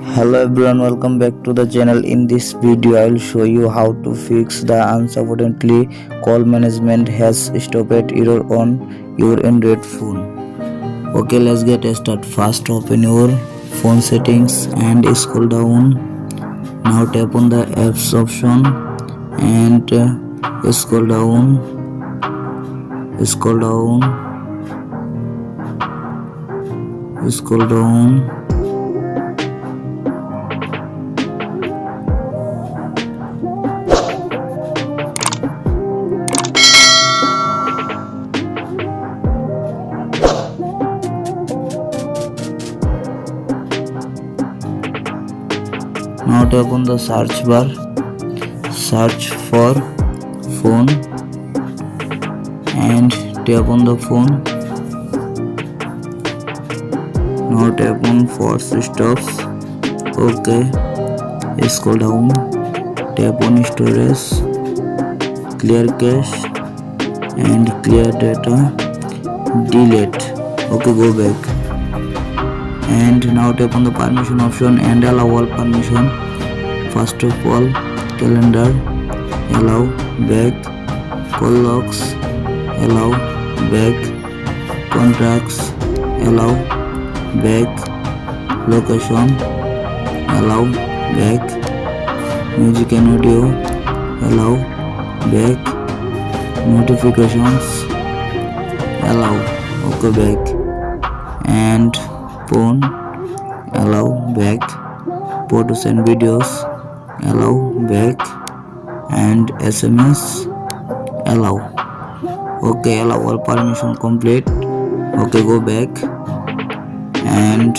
Hello everyone, welcome back to the channel. In this video I will show you how to fix the uncertainty call management has stopped error on your Android phone. Okay, let's get started. First, open your phone settings and scroll down. Now tap on the apps option and scroll down, scroll down, scroll down. Now tap on the search bar, search for phone and tap on the phone. Now tap on force stops. Okay, scroll down, tap on storage, clear cache and clear data, delete. Okay, go back. And now tap on the permission option and allow all permission. First of all, calendar, allow, back, call logs, allow, back, contacts, allow, back, location, allow, back, music and audio, allow, back, notifications, allow, okay, back, and phone, allow, back, photos and videos, allow, back, and SMS, allow. Okay, allow all permission complete. Okay, go back and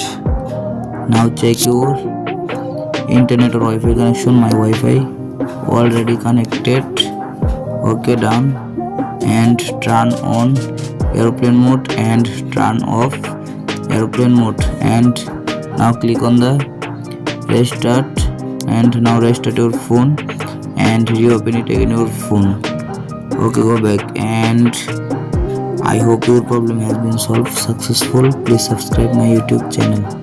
now check your internet or Wi-Fi connection. My Wi-Fi already connected. Okay, done. And turn on airplane mode and turn off airplane mode. And now click on the restart and now restart your phone and reopen it again your phone. Okay, go back. And I hope your problem has been solved successful. Please subscribe my YouTube channel.